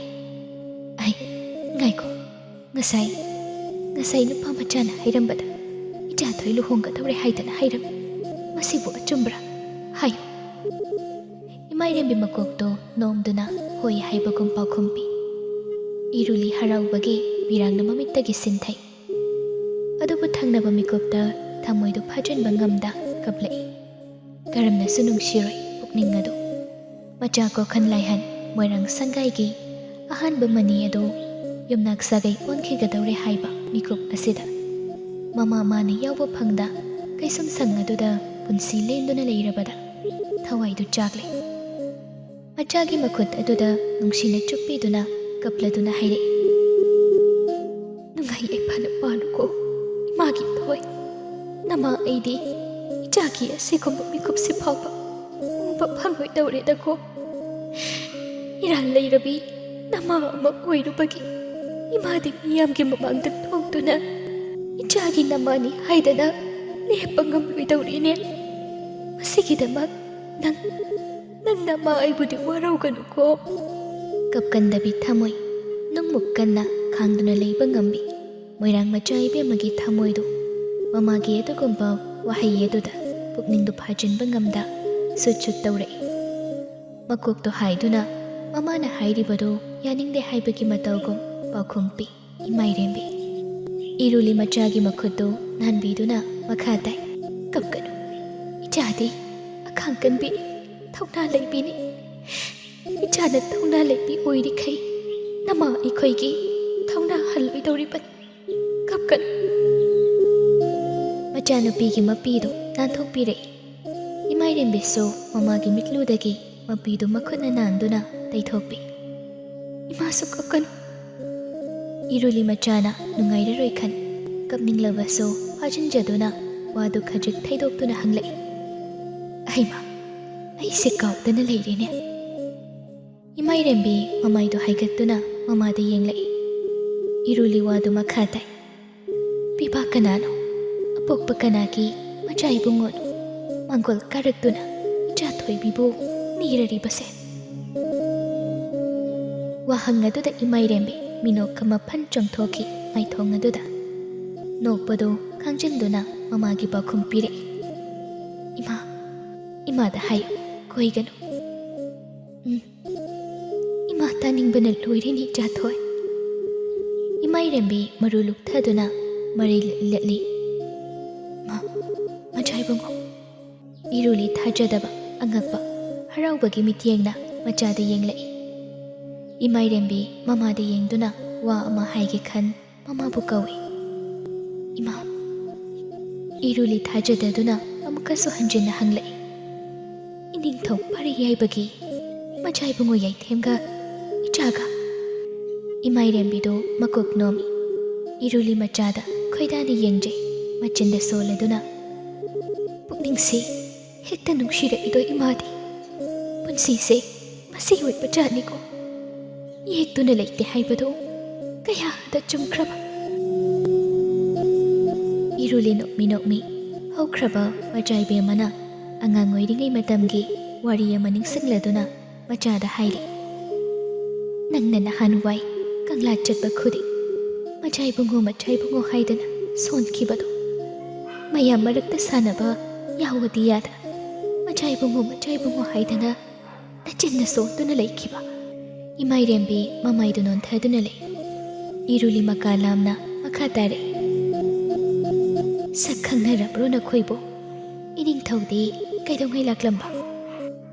ꯉꯥꯏꯈꯣ, ꯉꯁꯥꯏ ꯅꯨꯄꯥ ꯃꯆꯥꯅ ꯍꯥꯏꯔꯝꯕꯗ ꯏꯆꯥ ꯊꯣꯏ ꯂꯨꯍꯣꯡꯒꯗꯧꯔꯦ ꯍꯥꯏꯗꯅ ꯍꯥꯏꯔꯝꯃꯤ꯫ ꯃꯁꯤꯕꯨ ꯑꯆꯨꯝꯕ꯭ꯔꯥ? ꯍꯥꯏꯌꯨ꯫ ꯏꯃꯥꯏꯔꯦꯝꯕꯤ ꯃꯀꯣꯛꯇꯨ ꯅꯣꯝꯗꯨꯅ ꯍꯣꯏ ꯍꯥꯏꯕꯒꯨꯝ ꯄꯥꯎꯈꯨꯝ ꯄꯤ꯫ ꯏꯔꯨꯂꯤ ꯍꯔꯥꯎꯕꯒꯤ ꯄꯤꯔꯥꯡꯅ ꯃꯃꯤꯠꯇꯒꯤ ꯁꯤꯟꯊꯩ꯫ ꯑꯗꯨꯕꯨ ꯊꯪꯅꯕ ꯃꯤꯀꯨꯞꯇ ꯊꯃꯣꯏꯗꯨ ꯐꯥꯖꯤꯟꯕ ꯉꯝꯗ ꯀꯞꯂꯛꯏ꯫ ꯀꯔꯝꯅꯁꯨ ꯅꯨꯡꯁꯤꯔꯣꯏ ꯄꯨꯛꯅꯤꯡ ꯑꯗꯨ꯫ ꯃꯆꯥ ꯀꯣꯈꯟ ꯂꯥꯏꯍꯟ ꯃꯣꯏꯔꯥꯡ ꯁꯪꯒꯥꯏꯒꯤ ꯑꯍꯥꯟꯕ ꯃꯅꯤ ꯑꯗꯨ ꯌꯨꯝꯅꯥꯛ ꯁꯥꯒꯩ ꯑꯣꯟꯈꯤꯒꯗꯧꯔꯦ ꯍꯥꯏꯕ ꯃꯤꯀꯨꯞ ꯑꯁꯤꯗ ꯃꯃꯥ ꯃꯥꯅ ꯌꯥꯎꯕ ꯐꯪꯗ ꯀꯩꯁꯨꯝ ꯁꯪ ꯑꯗꯨꯗ ꯄꯨꯟꯁꯤ ꯂꯦꯟꯗꯨꯅ ꯂꯩꯔꯕꯗ ꯊꯋꯥꯏꯗꯨ ꯆꯥꯛꯂꯦ꯫ ꯃꯆꯥꯒꯤ ꯃꯈꯨꯠ ꯑꯗꯨꯗ ꯅꯨꯡꯁꯤꯅ ꯆꯨꯞꯄꯤꯗꯨꯅ ꯀꯞꯂꯗꯨꯅ ꯍꯥꯏꯔꯛꯏ꯫ ꯅꯨꯡꯉꯥꯏ ꯌꯥꯏꯐꯅ ꯄꯥꯜꯂꯨꯀꯣ ꯏꯃꯥꯒꯤ ꯊꯣꯏ꯫ ꯅꯃꯥ ꯑꯩꯗꯤ ꯏꯆꯥꯒꯤ ꯑꯁꯤꯒꯨꯝꯕ ꯃꯤꯀꯨꯞꯁꯤ ꯐꯥꯎꯕ ꯎꯕ ꯐꯪꯂꯣꯏꯗꯧꯔꯦꯗꯀꯣ꯫ ꯏꯔꯥꯜ ꯂꯩꯔꯕꯤ ꯅꯃꯥ ꯑꯃ ꯑꯣꯏꯔꯨꯕꯒꯤ ꯏꯃꯥꯗꯤ ꯃꯤꯌꯥꯝꯒꯤ ꯃꯃꯥꯡꯗ ꯊꯣꯛꯇꯨꯅ ꯏꯆꯥꯒꯤ ꯅꯃꯥꯅꯤ ꯍꯥꯏꯗꯅ ꯂꯦꯞꯄ ꯉꯝꯂꯣꯏꯗꯧꯔꯤꯅꯦ꯫ ꯃꯁꯤꯒꯤꯗꯃꯛ ꯅꯪ ꯅꯃꯥ ꯑꯩꯕꯨꯗꯤ ꯋꯥꯔꯧꯒꯅꯨꯀꯣ꯫ ꯀꯞꯀꯟꯗꯕꯤ ꯊꯃꯣꯏ ꯅꯨꯡꯃꯨꯛ ꯀꯟꯅ ꯈꯥꯡꯗꯨꯅ ꯂꯩꯕ ꯉꯝꯕꯤ ꯃꯣꯏꯔꯥꯡ ꯃꯆꯥ ꯏꯕꯦꯝꯃꯒꯤ ꯊꯃꯣꯏꯗꯨ ꯃꯃꯥꯒꯤ ꯑꯗꯨꯒꯨꯝꯕ ꯋꯥꯍꯩ ꯑꯗꯨꯗ ꯄꯨꯛꯅꯤꯡꯗꯨ ꯐꯥꯖꯤꯟꯕ ꯉꯝꯗ ꯁꯨꯠ ꯁꯨꯠ ꯇꯧꯔꯛꯏ꯫ ꯃꯀꯣꯛꯇꯣ ꯍꯥꯏꯗꯨꯅ ꯃꯃꯥꯅ ꯍꯥꯏꯔꯤꯕꯗꯨ ꯌꯥꯅꯤꯡꯗꯦ ꯍꯥꯏꯕꯒꯤ ꯃꯇꯧꯒꯨꯝ ꯄꯥꯎꯈꯨꯝ ꯄꯤ ꯏꯃꯥꯏꯔꯦꯝꯕꯤ꯫ ꯏꯔꯨꯂꯤ ꯃꯆꯥꯒꯤ ꯃꯈꯨꯠꯇꯨ ꯅꯥꯟꯕꯤꯗꯨꯅ ꯃꯈꯥ ꯇꯥꯏ꯫ ꯀꯞꯀꯅꯨ, ꯏꯆꯥꯗꯤ ꯑꯈꯥꯡ ꯀꯟꯕꯤꯅꯤ, ꯊꯧꯅꯥ ꯂꯩꯕꯤꯅꯤ꯫ ꯏꯆꯥꯅ ꯊꯧꯅꯥ ꯂꯩꯕꯤ ꯑꯣꯏꯔꯤꯈꯩ ꯅꯃꯥ ꯑꯩꯈꯣꯏꯒꯤ ꯊꯧꯅꯥ ꯍꯜꯂꯣꯏꯗꯧꯔꯤꯕꯅꯤ꯫ ꯀꯞꯀꯅꯨ꯫ ꯃꯆꯥꯅꯨꯄꯤꯒꯤ ꯃꯄꯤꯗꯨ ꯅꯥꯟꯊꯣꯛꯄꯤꯔꯛꯏ꯫ ꯏꯃꯥꯏꯔꯦꯝꯕꯤꯁꯨ ꯃꯃꯥꯒꯤ ꯃꯤꯠꯂꯨꯗꯒꯤ ꯃꯄꯤꯗꯨ ꯃꯈꯨꯠꯅ ꯅꯥꯟꯗꯨꯅ ꯇꯩꯊꯣꯛꯄꯤ꯫ ꯏꯃꯥꯁꯨ ꯀꯞꯀꯅꯨ꯫ ꯏꯔꯨꯂꯤ ꯃꯆꯥꯅ ꯅꯨꯡꯉꯥꯏꯔꯔꯣꯏ ꯈꯟ ꯀꯞꯅꯤꯡꯂꯕꯁꯨ ꯐꯥꯖꯤꯟꯖꯗꯨꯅ ꯋꯥꯗꯨ ꯈꯖꯤꯛ ꯊꯩꯗꯣꯛꯇꯨꯅ ꯍꯪꯂꯛꯏ꯫ ꯍꯩꯃꯥ, ꯑꯩꯁꯦ ꯀꯥꯎꯗꯅ ꯂꯩꯔꯦꯅꯦ꯫ ꯏꯃꯥꯏꯔꯦꯝꯕꯤ ꯃꯃꯥꯏꯗꯨ ꯍꯥꯏꯒꯠꯇꯨꯅ ꯃꯃꯥꯗ ꯌꯦꯡꯂꯛꯏ꯫ ꯏꯔꯨꯂꯤ ꯋꯥꯗꯨ ꯃꯈꯥ ꯇꯥꯏ꯫ ꯄꯤꯕꯥ ꯀꯅꯥꯅꯣ? ꯑꯄꯣꯛꯄ ꯀꯅꯥꯒꯤ ꯃꯆꯥ ꯏꯕꯨꯡꯉꯣꯅꯣ ꯃꯥꯡꯒꯣꯜ ꯀꯥꯔꯛꯇꯨꯅ ꯏꯆꯥ ꯊꯣꯏꯕꯤꯕꯨ ꯅꯤꯔꯔꯤꯕꯁꯦ? ꯋꯥꯍꯪ ꯑꯗꯨꯗ ꯏꯃꯥꯏꯔꯦꯝꯕꯤ ꯃꯤꯅꯣꯛ ꯑꯃ ꯐꯟ ꯆꯣꯡꯊꯣꯛꯈꯤ ꯃꯥꯏꯊꯣꯡ ꯑꯗꯨꯗ꯫ ꯅꯣꯛꯄꯗꯨ ꯈꯥꯡꯖꯤꯟꯗꯨꯅ ꯃꯃꯥꯒꯤ ꯄꯥꯎꯈꯨꯝ ꯄꯤꯔꯛꯏ꯫ ꯏꯃꯥꯗ ꯍꯥꯏꯌꯨ, ꯀꯣꯏꯒꯅꯨ꯫ ꯏꯃꯥ ꯇꯥꯅꯤꯡꯕꯅ ꯂꯣꯏꯔꯦꯅꯤ ꯏꯆꯥꯊꯣꯏ꯫ ꯏꯃꯥꯏꯔꯦꯝꯕꯤ ꯃꯔꯨ ꯂꯨꯞꯊꯗꯨꯅ ꯃꯔꯩ ꯂꯠꯂꯤ꯫ ꯃꯆꯥ ꯏꯕꯨꯡꯉꯣ꯫ ꯏꯔꯨꯂꯤ ꯊꯥꯖꯗꯕ, ꯑꯉꯛꯄ, ꯍꯔꯥꯎꯕꯒꯤ ꯃꯤꯠꯌꯦꯡꯅ ꯃꯆꯥꯗ ꯌꯦꯡꯂꯛꯏ꯫ ꯏꯃꯥꯏꯔꯦꯝꯕꯤ ꯃꯃꯥꯗ ꯌꯦꯡꯗꯨꯅ ꯋꯥ ꯑꯃ ꯍꯥꯏꯒꯦ ꯈꯟ ꯃꯃꯥꯕꯨ ꯀꯧꯏ꯫ ꯏꯃꯥ꯫ ꯏꯔꯨꯂꯤ ꯊꯥꯖꯗꯗꯨꯅ ꯑꯃꯨꯛꯀꯁꯨ ꯍꯟꯖꯤꯟꯅ ꯍꯪꯂꯛꯏ꯫ ꯏꯅꯤꯡꯊꯧ ꯐꯔꯤ ꯌꯥꯏꯕꯒꯤ ꯃꯆꯥ ꯏꯕꯨꯡꯉꯣ ꯌꯥꯏꯊꯦꯝꯒ ꯏꯆꯥꯒ? ꯏꯃꯥꯏꯔꯦꯝꯕꯤꯗꯨ ꯃꯀꯣꯛ ꯅꯣꯝꯃꯤ꯫ ꯏꯔꯨꯂꯤ ꯃꯆꯥꯗ ꯈꯣꯏꯗꯥꯅ ꯌꯦꯡꯖꯩ, ꯃꯆꯤꯟꯗ ꯁꯣꯜꯂꯗꯨꯅ ꯄꯨꯛꯅꯤꯡꯁꯤ ꯍꯦꯛꯇ ꯅꯨꯡꯁꯤꯔꯛꯏꯗꯣ ꯏꯃꯥꯗꯤ꯫ ꯄꯨꯟꯁꯤꯁꯦ ꯃꯁꯤ ꯑꯣꯏꯕ ꯖꯥꯠꯅꯤꯀꯣ꯫ ꯌꯦꯛꯇꯨꯅ ꯂꯩꯇꯦ ꯍꯥꯏꯕꯗꯨ ꯀꯌꯥꯗ ꯆꯨꯝꯈ꯭ꯔꯕ? ꯏꯔꯨꯂꯤ ꯅꯣꯛꯃꯤ ꯍꯧꯈ꯭ꯔꯕ ꯃꯆꯥ ꯏꯕꯦꯝꯃꯅ ꯑꯉꯥꯡ ꯑꯣꯏꯔꯤꯉꯩ ꯃꯇꯝꯒꯤ ꯋꯥꯔꯤ ꯑꯃ ꯅꯤꯡꯁꯤꯡꯂꯗꯨꯅ ꯃꯆꯥꯗ ꯍꯥꯏꯔꯤ꯫ ꯅꯪꯅ ꯅꯍꯥꯟꯋꯥꯏ ꯀꯪꯂꯥ ꯆꯠꯄ ꯈꯨꯗꯤꯡ ꯃꯆꯥ ꯏꯕꯨꯡꯉꯣ ꯍꯥꯏꯗꯅ ꯁꯣꯟꯈꯤꯕꯗꯣ, ꯃꯌꯥꯝ ꯃꯔꯛꯇ ꯁꯥꯟꯅꯕ ꯌꯥꯎꯋꯗꯤ ꯌꯥꯗ ꯃꯆꯥ ꯏꯕꯨꯡꯉꯣ ꯍꯥꯏꯗꯅ ꯅꯆꯤꯟꯅ ꯁꯣꯟꯗꯨꯅ ꯂꯩꯈꯤꯕ? ꯏꯃꯥꯏꯔꯦꯝꯕꯤ ꯃꯃꯥꯏꯗꯨ ꯅꯣꯟꯊꯗꯨꯅ ꯂꯩ꯫ ꯏꯔꯨꯂꯤ ꯃꯀꯥ ꯂꯥꯝꯅ ꯃꯈꯥ ꯇꯥꯔꯛꯏ꯫ ꯁꯛ ꯈꯪꯅꯔꯕ꯭ꯔꯣ ꯅꯈꯣꯏꯕꯣ? ꯏꯅꯤꯡꯊꯧꯗꯤ ꯀꯩꯗꯧꯉꯩ ꯂꯥꯛꯂꯝꯕ?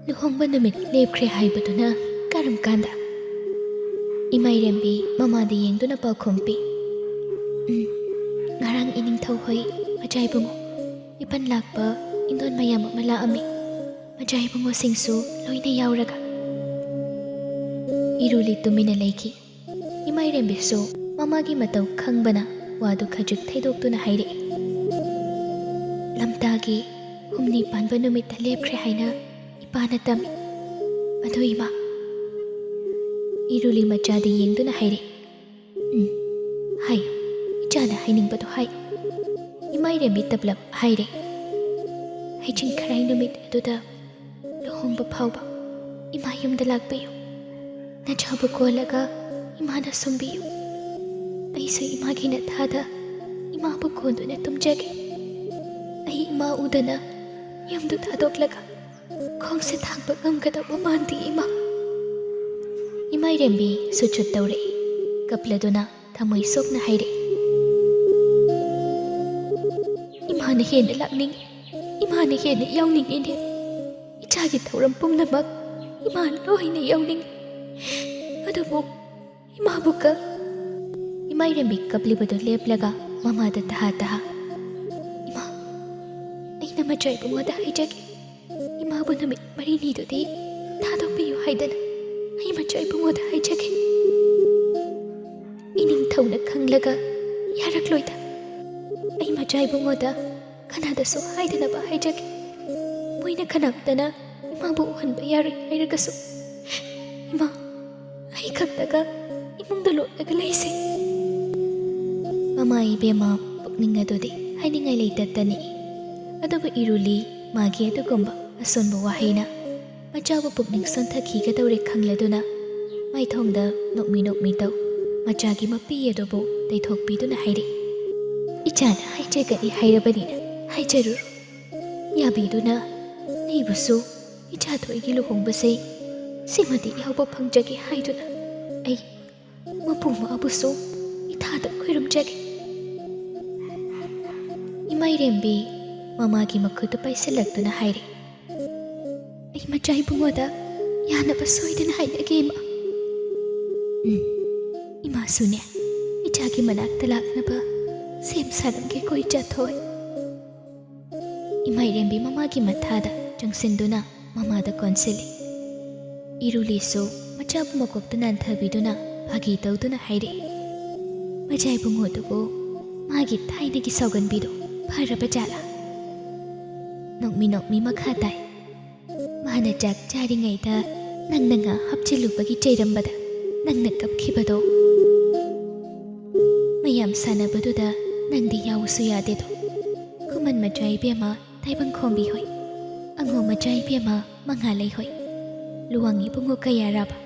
ꯂꯨꯍꯣꯡꯕ ꯅꯨꯃꯤꯠ ꯂꯦꯞꯈ꯭ರೆ ꯍꯥꯏꯕꯗꯨꯅ ꯀꯔꯝ ꯀꯥꯟꯗ? ꯏꯃꯥꯏꯔꯦꯝꯕꯤ ꯃꯃꯥꯗ ꯌꯦꯡꯗꯨꯅ ꯄꯥꯎꯈꯨꯝ ꯄꯤ꯫ ꯉꯔꯥꯡ ꯏꯅꯤꯡꯊꯧ ꯍꯣꯏ ꯃꯆꯥ ꯏꯕꯨꯡꯉꯣ ꯏꯄꯟ ꯂꯥꯛꯄ ꯏꯟꯗꯣꯟ ꯃꯌꯥꯝ ꯑꯃ ꯂꯥꯛꯑꯝꯃꯤ, ꯃꯆꯥ ꯏꯕꯨꯡꯉꯣꯁꯤꯡꯁꯨ ꯂꯣꯏꯅ ꯌꯥꯎꯔꯒ꯫ ꯏꯔꯨꯂꯤ ꯇꯨꯃꯤꯟꯅ ꯂꯩꯈꯤ꯫ ꯏꯃꯥꯏꯔꯦꯝꯕꯤꯁꯨ ꯃꯃꯥꯒꯤ ꯃꯇꯧ ꯈꯪꯕꯅ ꯋꯥꯗꯨ ꯈꯖꯤꯛ ꯊꯩꯗꯣꯛꯇꯨꯅ ꯍꯥꯏꯔꯛꯏ꯫ ꯂꯝꯇꯥꯒꯤ ꯍꯨꯝꯅꯤ ꯄꯥꯟꯕ ꯅꯨꯃꯤꯠꯇ ꯂꯦꯞꯈ꯭ꯔꯦ ꯍꯥꯏꯅ ꯏꯄꯥꯅ ꯇꯝꯃꯤ꯫ ꯑꯗꯨ ꯏꯃꯥ? ꯏꯔꯨꯂꯤ ꯃꯆꯥꯗ ꯌꯦꯡꯗꯨꯅ ꯍꯥꯏꯔꯛꯏ꯫ ꯍꯥꯏꯌꯨ, ꯏꯆꯥꯅ ꯍꯥꯏꯅꯤꯡꯕꯗꯣ ꯍꯥꯏꯌꯨ꯫ ꯏꯃꯥꯏꯔꯦꯝꯕꯤ ꯇꯞꯂꯞ ꯍꯥꯏꯔꯦ꯫ ꯍꯩꯖꯤꯡ ꯈꯔꯥꯏ ꯅꯨꯃꯤꯠ ꯑꯗꯨꯗ ꯂꯨꯍꯣꯡꯕ ꯐꯥꯎꯕ ꯏꯃꯥ ꯌꯨꯝꯗ ꯂꯥꯛꯄꯤꯌꯨ, ꯅꯆꯥꯕꯨ ꯀꯣꯜꯂꯒ ꯏꯃꯥꯅ ꯁꯨꯝꯕꯤꯌꯨ꯫ ꯑꯩꯁꯨ ꯏꯃꯥꯒꯤ ꯅꯊꯥꯗ ꯏꯃꯥꯕꯨ ꯀꯣꯟꯗꯨꯅ ꯇꯨꯝꯖꯒꯦ꯫ ꯑꯩ ꯏꯃꯥ ꯎꯗꯅ ꯌꯨꯝꯗꯨ ꯊꯥꯗꯣꯛꯂꯒ ꯈꯣꯡꯁꯦ ꯊꯥꯡꯕ ꯉꯝꯒꯗꯕ ꯃꯥꯟꯗꯦ ꯏꯃꯥ꯫ ꯏꯃꯥꯏꯔꯦꯝꯕꯤ ꯁꯨꯠ ꯇꯧꯔꯛꯏ, ꯀꯞꯂꯗꯨꯅ ꯊꯃꯣꯏ ꯁꯣꯛꯅ ꯍꯥꯏꯔꯛꯏ꯫ ꯏꯃꯥꯅ ꯍꯦꯟꯅ ꯂꯥꯛꯅꯤꯡꯉꯤ, ꯏꯃꯥꯅ ꯍꯦꯟꯅ ꯌꯥꯎꯅꯤꯡꯉꯤꯅꯦ꯫ ꯏꯆꯥꯒꯤ ꯊꯧꯔꯝ ꯄꯨꯝꯅꯃꯛ ꯏꯃꯥ ꯂꯣꯏꯅ ꯌꯥꯎꯅꯤꯡꯉꯤ꯫ ꯑꯗꯨꯕꯨ ꯏꯃꯥꯕꯨ ꯏꯃꯥꯏꯔꯦꯝꯕꯤ ꯀꯞꯂꯤꯕꯗꯨ ꯂꯦꯞꯂꯒ ꯃꯃꯥꯗ ꯇꯍꯥ ꯏꯃꯥ, ꯑꯩꯅ ꯃꯆꯥ ꯏꯕꯨꯡꯉꯣꯗ ꯍꯥꯏꯖꯒꯦ, ꯏꯃꯥꯕು ꯅꯨꯃꯤꯠ 4ꯅꯤꯗꯨꯗꯤ ꯊꯥꯗꯣꯛꯄꯤꯌꯨ ꯍꯥꯏꯗꯅ ꯑꯩ ꯃꯆꯥ ꯏꯕꯨꯡꯉꯣꯗ ꯍꯥꯏꯖꯒꯦ꯫ ꯏꯅꯤꯡꯊꯧꯅ ꯈꯪꯂꯒ ꯌꯥꯔꯛꯂꯣꯏꯗ꯫ ꯑꯩ ꯃꯆꯥ ꯏꯕꯨꯡꯉꯣꯗ ꯀꯅꯥꯗꯁꯨ ꯍꯥꯏꯗꯅꯕ ꯍꯥꯏꯖꯒꯦ꯫ ꯃꯣꯏꯅ ꯀꯅꯥꯝꯇꯅ ꯏꯃꯥꯕꯨ ꯎꯍꯟꯕ ꯌꯥꯔꯣꯏ ꯍꯥꯏꯔꯒꯁꯨ ꯏꯃꯥ, ꯑꯩ ꯈꯛꯇꯒ ꯏꯃꯨꯡꯗ ꯂꯣꯠꯂꯒ ꯂꯩꯁꯦ꯫ ꯃꯃꯥ ꯏꯕꯦꯝꯃ ꯄꯨꯛꯅꯤꯡ ꯑꯗꯨꯗꯤ ꯍꯥꯏꯅꯤꯡꯉꯥꯏ ꯂꯩꯇ ꯅꯤꯛꯏ꯫ ꯑꯗꯨꯕꯨ ꯏꯔꯨꯂꯤ ꯃꯥꯒꯤ ꯑꯗꯨꯒꯨꯝꯕ ꯑꯁꯣꯟꯕ ꯋꯥꯍꯩꯅ ꯃꯆꯥꯕꯨ ꯄꯨꯛꯅꯤꯡ ꯁꯣꯟꯊꯈꯤꯒꯗꯧꯔꯦ ꯈꯪꯂꯗꯨꯅ ꯃꯥꯏꯊꯣꯡꯗ ꯅꯣꯛꯃꯤ ꯇꯧ ꯃꯆꯥꯒꯤ ꯃꯄꯤ ꯑꯗꯨꯕꯨ ꯇꯩꯊꯣꯛꯄꯤꯗꯨꯅ ꯍꯥꯏꯔꯛꯏ꯫ ꯏꯆꯥꯅ ꯍꯥꯏꯖꯒꯅꯤ ꯍꯥꯏꯔꯕꯅꯤꯅ ꯍꯥꯏꯖꯔꯨꯔꯣ꯫ ꯌꯥꯕꯤꯗꯨꯅ ꯑꯩꯕꯨꯁꯨ ꯏꯆꯥꯊꯣꯏꯒꯤ ꯂꯨꯍꯣꯡꯕꯁꯦ ꯁꯤꯃꯗꯤ ꯌꯥꯎꯕ ꯐꯪꯖꯒꯦ ꯍꯥꯏꯗꯨꯅ ꯑꯩ ꯃꯄꯨꯃꯥꯕꯨꯁꯨ ꯏꯊꯥꯗ ꯈꯣꯏꯔꯝꯖꯒꯦ꯫ ꯏꯃꯥꯏꯔꯦꯝꯕꯤ ꯃꯃꯥꯒꯤ ꯃꯈꯨꯠꯇꯨ ꯄꯥꯏꯁꯤꯜꯂꯛꯇꯨꯅ ꯍꯥꯏꯔꯛꯏ꯫ ꯑꯩ ꯃꯆꯥ ꯏꯕꯨꯡꯉꯣꯗ ꯌꯥꯅꯕ ꯁꯣꯏꯗꯅ ꯍꯥꯏꯖꯒꯦ ꯏꯃꯥ꯫ ꯏꯃꯥꯁꯨꯅꯦ ꯏꯆꯥꯒꯤ ꯃꯅꯥꯛꯇ ꯂꯥꯛꯅꯕ ꯁꯦꯝ ꯁꯥꯔꯝꯒꯦꯀꯣ ꯏꯆꯥꯊꯣꯏ꯫ ꯏꯃꯥꯏꯔꯦꯝꯕꯤ ꯃꯃꯥꯒꯤ ꯃꯊꯥꯗ ꯆꯪꯁꯤꯟꯗꯨꯅ ꯃꯃꯥꯗ ꯀꯣꯟꯁꯤꯜꯂꯤ꯫ ꯏꯔꯨꯂꯤꯁꯨ ꯃꯆꯥꯕꯨ ꯃꯀꯣꯛꯇ ꯅꯥꯟꯊꯕꯤꯗꯨꯅ ꯐꯥꯒꯤ ꯇꯧꯗꯨꯅ ꯍꯥꯏꯔꯛꯏ꯫ ꯃꯆꯥ ꯏꯕꯨꯡꯉꯣꯗꯨꯕꯨ ꯃꯥꯒꯤ ꯊꯥꯏꯅꯒꯤ ꯁꯥꯎꯒꯟꯕꯤꯗꯣ ꯐꯔꯕ ꯖꯥꯠꯂꯥ? ꯅꯣꯛꯃꯤ ꯃꯈꯥ ꯇꯥꯏ꯫ ꯃꯥꯅ ꯆꯥꯛ ꯆꯥꯔꯤꯉꯩꯗ ꯅꯪꯅ ꯉꯥ ꯍꯥꯞꯆꯤꯜꯂꯨꯕꯒꯤ ꯆꯩꯔꯝꯕꯗ ꯅꯪꯅ ꯀꯞꯈꯤꯕꯗꯣ, ꯃꯌꯥꯝ ꯁꯥꯟꯅꯕꯗꯨꯗ ꯅꯪꯗꯤ ꯌꯥꯎꯁꯨ ꯌꯥꯗꯦꯗꯣ ꯈꯨꯃꯟ ꯃꯆꯥ ꯏꯕꯦꯝꯃ ꯇꯥꯏꯕꯪꯈꯣꯝꯕꯤ ꯍꯣꯏ ꯑꯉꯣꯝ ꯃꯆꯥ ꯏꯕꯦꯝꯃ ꯃꯉꯥꯂꯩ ꯍꯣꯏ ꯂꯨꯋꯥꯡ ꯏꯕꯨꯡꯉꯣ ꯀꯌꯥꯔꯥꯕ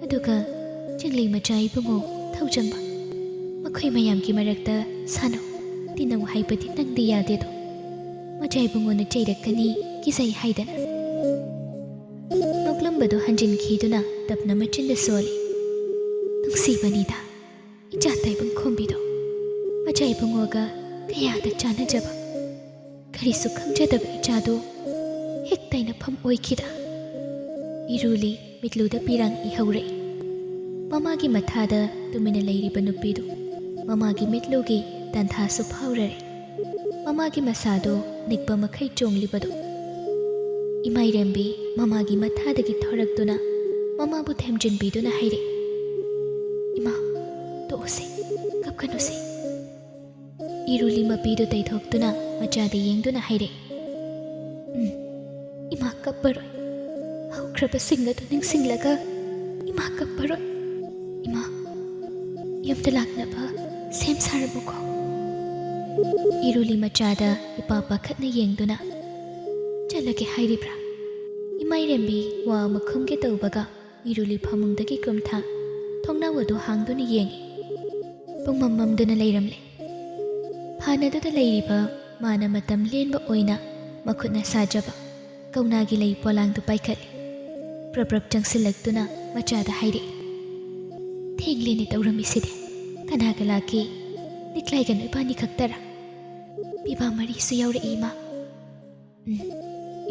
ꯑꯗꯨꯒ ꯆꯤꯡꯂꯩ ꯃꯆꯥ ꯏꯕꯨꯡꯉꯣ ꯊꯧꯖꯪꯕ ꯃꯈꯣꯏ ꯃꯌꯥꯝꯒꯤ ꯃꯔꯛꯇ ꯁꯥꯟꯅꯧ ꯇꯤꯟꯅꯧ ꯍꯥꯏꯕꯗꯤ ꯅꯪꯗꯤ ꯌꯥꯗꯦꯗꯣ ꯃꯆꯥ ꯏꯕꯨꯡꯉꯣꯅ ꯆꯩꯔꯛꯀꯅꯤ ꯀꯤꯖꯩ ꯍꯥꯏꯗꯅ ꯅꯣꯛꯂꯝꯕꯗꯨ ꯍꯟꯖꯤꯟꯈꯤꯗꯨꯅ ꯇꯞꯅ ꯃꯆꯤꯟꯗ ꯁꯣꯜꯂꯤ ꯅꯨꯡꯁꯤꯕꯅꯤꯗ ꯏꯆꯥ ꯇꯥꯏꯕꯪꯈꯣꯝꯕꯤꯗꯣ ꯃꯆꯥ ꯏꯕꯨꯡꯉꯣꯒ ꯀꯌꯥꯗ ꯆꯥꯟꯅꯖꯕ ꯀꯔꯤꯁꯨ ꯈꯪꯖꯗꯕ ꯏꯆꯥꯗꯣ ꯍꯦꯛ ꯇꯩꯅꯐꯝ ꯑꯣꯏꯈꯤꯗ ꯏꯔꯨꯂꯤ ꯃꯤꯠꯂꯨꯗ ꯄꯤꯔꯥꯡ ꯏꯍꯧꯔꯛꯏ ꯃꯃꯥꯒꯤ ꯃꯊꯥꯗ ꯇꯨꯃꯤꯟꯅ ꯂꯩꯔꯤꯕ ꯅꯨꯄꯤꯗꯨ ꯃꯃꯥꯒꯤ ꯃꯤꯠꯂꯨꯒꯤ ꯇꯥꯟꯊꯥꯁꯨ ꯐꯥꯎꯔꯔꯦ ꯃꯃꯥꯒꯤ ꯃꯁꯥꯗꯣ ꯅꯤꯛꯄ ꯃꯈꯩ ꯆꯣꯡꯂꯤꯕꯗꯨ ꯏꯃꯥꯏꯔꯦꯝꯕꯤ ꯃꯃꯥꯒꯤ ꯃꯊꯥꯗꯒꯤ ꯊꯣꯔꯛꯇꯨꯅ ꯃꯃꯥꯕꯨ ꯊꯦꯝꯖꯤꯟꯕꯤꯗꯨꯅ ꯍꯥꯏꯔꯛꯏ ꯏꯃꯥ ꯇꯣꯛꯎꯁꯦ ꯀꯞꯀꯅꯨꯁꯦ ꯏꯔꯨꯂꯤ ꯃꯄꯤꯗꯨ ꯇꯩꯊꯣꯛꯇꯨꯅ ꯃꯆꯥꯗ ꯌꯦꯡꯗꯨꯅ ꯍꯥꯏꯔꯛꯏ ꯏꯃꯥ ꯀꯞꯄꯔꯣꯏ ꯍꯧꯈ꯭ꯔꯕꯁꯤꯡ ꯑꯗꯨ ꯅꯤꯡꯁꯤꯡꯂꯒ ꯏꯃꯥ ꯀꯞꯄꯔꯣꯏ ꯏꯃꯥ ꯌꯨꯝꯗ ꯂꯥꯛꯅꯕ ꯁꯦꯝ ꯁꯥꯔꯕꯀꯣ ꯏꯔꯨꯂꯤ ꯃꯆꯥꯗ ꯏꯄꯥ ꯄꯥꯈꯠꯅ ꯌꯦꯡꯗꯨꯅ ꯆꯠꯂꯒꯦ ꯍꯥꯏꯔꯤꯕ꯭ꯔꯥ ꯏꯃꯥꯏꯔꯦꯝꯕꯤ ꯋꯥ ꯑꯃ ꯈꯨꯝꯒꯦ ꯇꯧꯕꯒ ꯏꯔꯨꯂꯤ ꯐꯃꯨꯡꯗꯒꯤ ꯀꯨꯝꯊꯥ ꯊꯣꯡꯅꯥꯎ ꯑꯗꯨ ꯍꯥꯡꯗꯨꯅ ꯌꯦꯡꯉꯤ ꯄꯨꯡꯃꯝ ꯃꯝꯗꯨꯅ ꯂꯩꯔꯝꯂꯦ ꯐꯥꯅꯗꯨꯗ ꯂꯩꯔꯤꯕ ꯃꯥꯅ ꯃꯇꯝ ꯂꯦꯟꯕ ꯑꯣꯏꯅ ꯃꯈꯨꯠꯅ ꯁꯥꯖꯕ ꯀꯧꯅꯥꯒꯤ ꯂꯩ ꯄꯣꯂꯥꯡꯗꯨ ꯄꯥꯏꯈꯠꯂꯤ ꯄ꯭ꯔꯞ ꯆꯪꯁꯤꯜꯂꯛꯇꯨꯅ ꯃꯆꯥꯗ ꯍꯥꯏꯔꯛꯏ ꯊꯦꯡꯂꯦꯅꯦ ꯇꯧꯔꯝꯃꯤꯁꯤꯗꯤ ꯀꯅꯥꯒ ꯂꯥꯛꯀꯦ ꯂꯤꯛꯂꯥꯏꯒ ꯅꯣꯏꯕꯥꯅꯤ ꯈꯛꯇꯔꯥ ꯄꯤꯕꯥ ꯃꯔꯤꯁꯨ ꯌꯥꯎꯔꯛꯏ ꯏꯃꯥ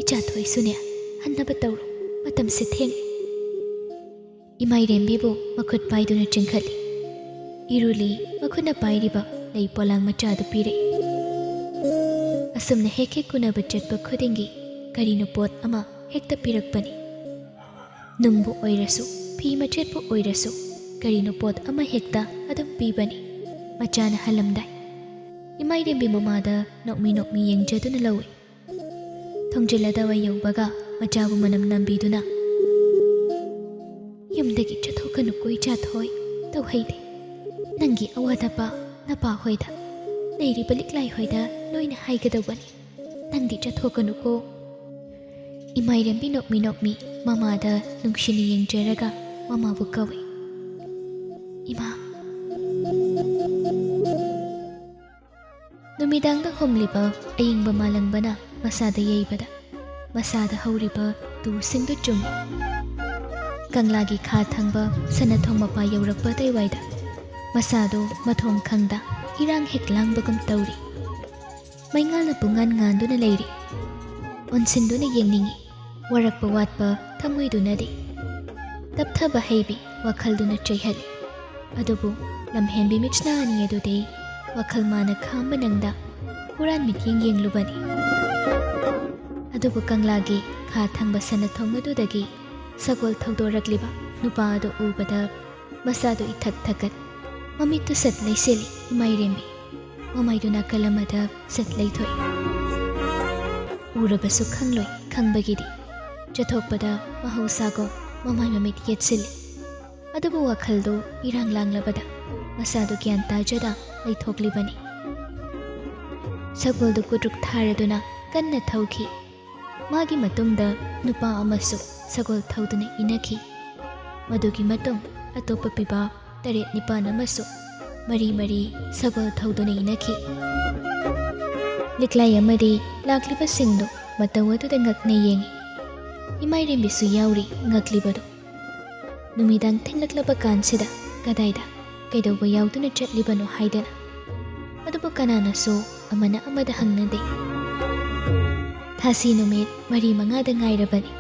ꯏꯆꯥ ꯊꯣꯏꯁꯨꯅꯦ ꯍꯟꯅꯕ ꯇꯧꯔꯣ ꯃꯇꯝꯁꯦ ꯊꯦꯡꯉꯦ ꯏꯃꯥꯏꯔꯦꯝꯕꯤꯕꯨ ꯃꯈꯨꯠ ꯄꯥꯏꯗꯨꯅ ꯆꯤꯡꯈꯠꯂꯤ ꯏꯔꯨꯂꯤ ꯃꯈꯨꯠꯅ ꯄꯥꯏꯔꯤꯕ ꯂꯩ ꯄꯣꯂꯥꯡ ꯃꯆꯥꯗꯨ ꯄꯤꯔꯛꯏ ꯑꯁꯨꯝꯅ ꯍꯦꯛ ꯍꯦꯛ ꯎꯅꯕ ꯆꯠꯄ ꯈꯨꯗꯤꯡꯒꯤ ꯀꯔꯤꯅꯣ ꯄꯣꯠ ꯑꯃ ꯍꯦꯛꯇ ꯄꯤꯔꯛꯄꯅꯤ ꯅꯨꯡꯕꯨ ꯑꯣꯏꯔꯁꯨ ꯐꯤ ꯃꯆꯦꯠꯄꯨ ꯑꯣꯏꯔꯁꯨ ꯀꯔꯤꯅꯣ ꯄꯣꯠ ꯑꯃ ꯍꯦꯛꯇ ꯑꯗꯨꯝ ꯄꯤꯕꯅꯤ ꯃꯆꯥꯅ ꯍꯜꯂꯝꯗꯥꯏ ꯏꯃꯥꯏꯔꯦꯝꯕꯤ ꯃꯃꯥꯗ ꯅꯣꯛꯃꯤ ꯅꯣꯛꯃꯤ ꯌꯦꯡꯖꯗꯨꯅ ꯂꯧꯏ ꯊꯣꯡꯖꯤꯜꯂꯗꯕ ꯌꯧꯕꯒ ꯃꯆꯥꯕꯨ ꯃꯅꯝ ꯅꯝꯕꯤꯗꯨꯅ ꯌꯨꯝꯗꯒꯤ ꯆꯠꯊꯣꯛꯀꯅꯨꯀꯣ ꯏꯆꯥ ꯊꯣꯏ ꯇꯧꯍꯩꯗꯦ ꯅꯪꯒꯤ ꯑꯋꯥꯗꯄꯥ ꯅꯄꯥ ꯍꯣꯏꯗ ꯂꯩꯔꯤꯕ ꯂꯤꯛꯂꯥꯏ ꯍꯣꯏꯗ ꯂꯣꯏꯅ ꯍꯥꯏꯒꯗꯧꯕꯅꯤ ꯅꯪꯗꯤ ꯆꯠꯊꯣꯛꯀꯅꯨꯀꯣ ꯏꯃꯥꯏꯔꯦꯝꯕꯤ ꯅꯣꯛꯃꯤ ꯅꯣꯛꯃꯤ ꯃꯃꯥꯗ ꯅꯨꯡꯁꯤꯅ ꯌꯦꯡꯖꯔꯒ ꯃꯃꯥꯕꯨ ꯀꯧꯏ ꯏꯃꯥ ꯅꯨꯃꯤꯗꯥꯡꯗ ꯍꯣꯝꯂꯤꯕ ꯑꯏꯪꯕ ꯃꯥꯂꯪꯕꯅ ꯃꯁꯥꯗ ꯌꯩꯕꯗ ꯃꯁꯥꯗ ꯍꯧꯔꯤꯕ ꯇꯨꯁꯤꯡꯗꯨ ꯆꯨꯝꯃꯤ ꯀꯪꯂꯥꯒꯤ ꯈꯥ ꯊꯪꯕ ꯁꯅꯊꯣꯡ ꯃꯄꯥ ꯌꯧꯔꯛꯄ ꯑꯗꯨꯋꯥꯏꯗ ꯃꯁꯥꯗꯣ ꯃꯊꯣꯡ ꯈꯪꯗ ꯏꯔꯥꯡ ꯍꯦꯛ ꯂꯥꯡꯕꯒꯨꯝ ꯇꯧꯔꯤ ꯃꯩꯉꯥꯜꯅ ꯄꯨꯡꯉꯥꯟ ꯉꯥꯟꯗꯨꯅ ꯂꯩꯔꯤ ꯑꯣꯟꯁꯤꯟꯗꯨꯅ ꯌꯦꯡꯅꯤꯡꯏ ꯋꯥꯔꯛꯄ ꯋꯥꯠꯄ ꯊꯃꯣꯏꯗꯨꯅꯗꯤ ꯇꯞꯊꯕ ꯍꯩꯕꯤ ꯋꯥꯈꯜꯗꯨꯅ ꯆꯩꯍꯜꯂꯤ ꯑꯗꯨꯕꯨ ꯂꯝꯍꯦꯟꯕꯤ ꯃꯤꯆꯅꯥ ꯑꯅꯤ ꯑꯗꯨꯗꯤ ꯋꯥꯈꯜ ꯃꯥꯅ ꯈꯥꯝꯕ ꯅꯪꯗ ꯍꯨꯔꯥꯟ ꯃꯤꯠꯌꯦꯡ ꯌꯦꯡꯂꯨꯕꯅꯤ ꯑꯗꯨꯕꯨ ꯀꯪꯂꯥꯒꯤ ꯈꯥ ꯊꯪꯕ ꯁꯅꯊꯣꯡ ꯑꯗꯨꯗꯒꯤ ꯁꯒꯣꯜ ꯊꯧꯗꯣꯔꯛꯂꯤꯕ ꯅꯨꯄꯥ ꯑꯗꯨ ꯎꯕꯗ ꯃꯁꯥꯗꯨ ꯏꯊꯛ ꯊꯛꯀꯠ ꯃꯃꯤꯠꯇꯨ ꯁꯠ ꯂꯩꯁꯤꯜꯂꯤ ꯏꯃꯥꯏꯔꯦꯝꯕꯤ ꯃꯃꯥꯏꯗꯨ ꯅꯥꯀꯜ ꯑꯃꯗ ꯁꯠ ꯂꯩꯊꯣꯛꯏ ꯎꯔꯕꯁꯨ ꯈꯪꯂꯣꯏ ꯈꯪꯕꯒꯤꯗꯤ ꯆꯠꯊꯣꯛꯄꯗ ꯃꯍꯧꯁꯥꯒꯨꯝ ꯃꯃꯥꯏ ꯃꯃꯤꯠ ꯌꯦꯠꯁꯤꯜꯂꯤ ꯑꯗꯨꯕꯨ ꯋꯥꯈꯜꯗꯨ ꯏꯔꯥꯡ ꯂꯥꯡꯂꯕꯗ ꯃꯁꯥꯗꯨ ꯒ꯭ꯌꯥꯟ ꯇꯥꯖꯗ ꯂꯩꯊꯣꯛꯂꯤꯕꯅꯤ ꯁꯒꯣꯜꯗꯨ ꯀꯨꯇ꯭ꯔꯨꯛ ꯊꯥꯔꯗꯨꯅ ꯀꯟꯅ ꯊꯧꯈꯤ ꯃꯥꯒꯤ ꯃꯇꯨꯡꯗ ꯅꯨꯄꯥ ꯑꯃꯁꯨ ꯁꯒꯣꯜ ꯊꯧꯗꯨꯅ ꯏꯟꯅꯈꯤ ꯃꯗꯨꯒꯤ ꯃꯇꯨꯡ ꯑꯇꯣꯞꯄ ꯄꯤꯕꯥ 8-9 ꯑꯃꯁꯨ ꯃꯔꯤ ꯃꯔꯤ ꯁꯒꯣꯜ ꯊꯧꯗꯨꯅ ꯏꯟꯅꯈꯤ ꯂꯤꯛꯂꯥꯏ ꯑꯃꯗꯤ ꯂꯥꯛꯂꯤꯕꯁꯤꯡꯗꯨ ꯃꯇꯧ ꯑꯗꯨꯗ ꯉꯛꯅ ꯌꯦꯡꯉꯤ ꯏꯃꯥꯏꯔꯦꯝꯕꯤꯁꯨ ꯌꯥꯎꯔꯤ ꯉꯛꯂꯤꯕꯗꯨ ꯅꯨꯃꯤꯗꯥꯡ ꯊꯦꯡꯂꯛꯂꯕ ꯀꯥꯟꯁꯤꯗ ꯀꯗꯥꯏꯗ ꯀꯩꯗꯧꯕ ꯌꯥꯎꯗꯨꯅ ꯆꯠꯂꯤꯕꯅꯣ ꯍꯥꯏꯗꯅ ꯑꯗꯨꯕꯨ ꯀꯅꯥꯅꯁꯨ ꯑꯃꯅ ꯑꯃꯗ ꯍꯪꯅꯗꯦ ꯊꯥꯁꯤ ꯅꯨꯃꯤꯠ 4-5 ꯉꯥꯏꯔꯕꯅꯤ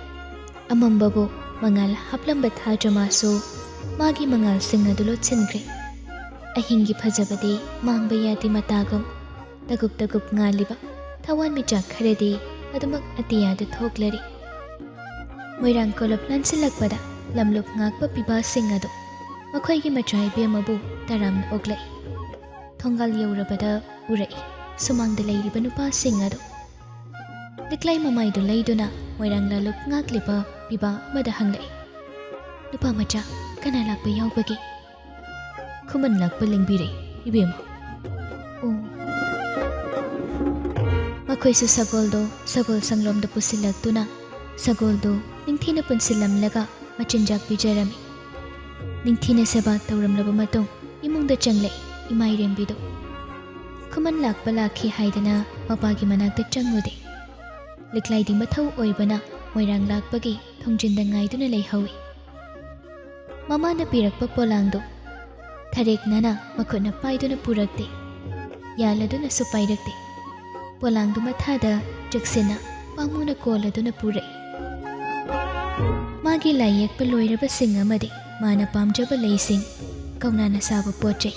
ꯑꯃꯝꯕꯕꯨ ꯃꯉꯥꯜ ꯍꯥꯞꯂꯝꯕ ꯊꯥꯖꯃꯥꯁꯨ ꯃꯥꯒꯤ ꯃꯉꯥꯜꯁꯤꯡ ꯑꯗꯨ ꯂꯣꯠꯁꯤꯟꯈ꯭ꯔꯦ ꯑꯍꯤꯡꯒꯤ ꯐꯖꯕꯗꯤ ꯃꯥꯡꯕ ꯌꯥꯗꯦ ꯃꯇꯥꯒꯨꯝ ꯇꯒꯨꯞ ꯇꯒꯨꯞ ꯉꯥꯜꯂꯤꯕ ꯊꯋꯥꯟ ꯃꯤꯆꯥꯛ ꯈꯔꯗꯤ ꯑꯗꯨꯃꯛ ꯑꯇꯤꯌꯥꯗ ꯊꯣꯛꯂꯔꯤ ꯃꯣꯏꯔꯥꯡ ꯀꯣꯂꯞ ꯂꯥꯟꯁꯤꯜꯂꯛꯄꯗ ꯂꯝꯂꯨꯞ ꯉꯥꯛꯄ ꯄꯤꯕꯥꯁꯤꯡ ꯑꯗꯨ ꯃꯈꯣꯏꯒꯤ ꯃꯆꯥ ꯏꯕꯦꯝꯃꯕꯨ ꯇꯔꯥꯝꯅ ꯑꯣꯛꯂꯛꯏ ꯊꯣꯡꯒꯥꯜ ꯌꯧꯔꯕꯗ ꯎꯔꯛꯏ ꯁꯨꯃꯥꯡꯗ ꯂꯩꯔꯤꯕ ꯅꯨꯄꯥꯁꯤꯡ ꯑꯗꯨ ꯂꯤꯛꯂꯥꯏ ꯃꯃꯥꯏꯗꯨ ꯂꯩꯗꯨꯅ ꯃꯣꯏꯔꯥꯡ ꯂꯥꯂꯨꯞ ꯉꯥꯛꯂꯤꯕ ꯄꯤꯕꯥ ꯑꯃꯗ ꯍꯪꯂꯛꯏ ꯅꯨꯄꯥ ꯃꯆꯥ ꯀꯅꯥ ꯂꯥꯛꯄ ꯌꯥꯎꯕꯒꯦ ꯈꯨꯃꯟ ꯂꯥꯛꯄ ꯂꯦꯡꯕꯤꯔꯛꯏ ꯏꯕꯦꯝꯃ ꯑꯣ ꯃꯈꯣꯏꯁꯨ ꯁꯒꯣꯜ ꯁꯪꯂꯣꯝꯗ ꯄꯨꯁꯤꯜꯂꯛꯇꯨꯅ ꯁꯒꯣꯜꯗꯨ ꯅꯤꯡꯊꯤꯅ ꯄꯨꯟꯁꯤꯜꯂꯝꯂꯒ ꯃꯆꯤꯟꯖꯥꯛ ꯄꯤꯖꯔꯝꯃꯤ꯫ ꯅꯤꯡꯊꯤꯅ ꯁꯦꯕꯥ ꯇꯧꯔꯝꯂꯕ ꯃꯇꯨꯡ ꯏꯃꯨꯡꯗ ꯆꯪꯂꯛꯏ ꯏꯃꯥꯏꯔꯦꯝꯕꯤꯗꯨ꯫ ꯈꯨꯃꯟ ꯂꯥꯛꯄ ꯂꯥꯛꯈꯤ ꯍꯥꯏꯗꯅ ꯃꯄꯥꯒꯤ ꯃꯅꯥꯛꯇ ꯆꯪꯉꯨꯗꯦ꯫ ꯂꯤꯛꯂꯥꯏꯗꯤ ꯃꯊꯧ ꯑꯣꯏꯕꯅ ꯃꯣꯏꯔꯥꯡ ꯂꯥꯛꯄꯒꯤ ꯊꯣꯡꯖꯤꯟꯗ ꯉꯥꯏꯗꯨꯅ ꯂꯩꯍꯧꯏ꯫ ꯃꯃꯥꯅ ꯄꯤꯔꯛꯄ ꯄꯣꯂꯥꯡꯗꯨ ꯊꯔꯦꯛꯅꯅ ꯃꯈꯨꯠꯅ ꯄꯥꯏꯗꯨꯅ ꯄꯨꯔꯛꯇꯦ, ꯌꯥꯜꯂꯗꯨꯅꯁꯨ ꯄꯥꯏꯔꯛꯇꯦ꯫ ꯄꯣꯂꯥꯡꯗꯨ ꯃꯊꯥꯗ ꯆꯦꯛꯁꯤꯟꯅ ꯄꯥꯡꯃꯨꯅ ꯀꯣꯜꯂꯗꯨꯅ ꯄꯨꯔꯛꯏ꯫ ꯃꯥꯒꯤ ꯂꯥꯏ ꯌꯦꯛꯄ ꯂꯣꯏꯔꯕꯁꯤꯡ ꯑꯃꯗꯤ ꯃꯥꯅ ꯄꯥꯝꯖꯕ ꯂꯩꯁꯤꯡ, ꯀꯧꯅꯥꯅ ꯁꯥꯕ ꯄꯣꯠꯆꯩ,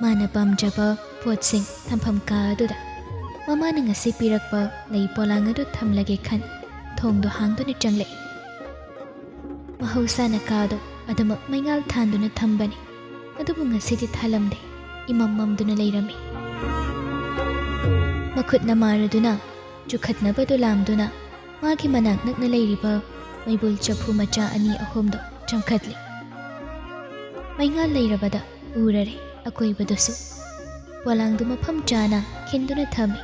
ꯃꯥꯅ ꯄꯥꯝꯖꯕ ꯄꯣꯠꯁꯤꯡ ꯊꯝꯐꯝ ꯀꯥ ꯑꯗꯨꯗ ꯃꯃꯥꯅ ꯉꯁꯤ ꯄꯤꯔꯛꯄ ꯂꯩ ꯄꯣꯂꯥꯡ ꯑꯗꯨ ꯊꯝꯂꯒꯦ ꯈꯟ ꯊꯣꯡꯗꯣ ꯍꯥꯡꯗꯨꯅ ꯆꯪꯂꯛꯏ꯫ ꯃꯍꯧꯁꯥꯅ ꯀꯥꯗꯣ ꯑꯗꯨꯃꯛ ꯃꯩꯉꯥꯜ ꯊꯥꯟꯗꯨꯅ ꯊꯝꯕꯅꯤ, ꯑꯗꯨꯕꯨ ꯉꯁꯤꯗꯤ ꯊꯥꯜꯂꯝꯗꯦ, ꯏꯃꯝ ꯃꯝꯗꯨꯅ ꯂꯩꯔꯝꯃꯤ꯫ ꯃꯈꯨꯠꯅ ꯃꯥꯔꯗꯨꯅ ꯆꯨꯈꯠꯅꯕꯗꯨ ꯂꯥꯝꯗꯨꯅ ꯃꯥꯒꯤ ꯃꯅꯥꯛ ꯅꯛꯅ ꯂꯩꯔꯤꯕ ꯃꯩꯕꯨꯜ ꯆꯐꯨ ꯃꯆꯥ 2-3ꯗꯣ ꯆꯪꯈꯠꯂꯤ꯫ ꯃꯩꯉꯥꯜ ꯂꯩꯔꯕꯗ ꯎꯔꯔꯦ ꯑꯀꯣꯏꯕꯗꯨꯁꯨ꯫ ꯄꯣꯂꯥꯡꯗꯨ ꯃꯐꯝ ꯆꯥꯅ ꯈꯤꯟꯗꯨꯅ ꯊꯝꯃꯤ꯫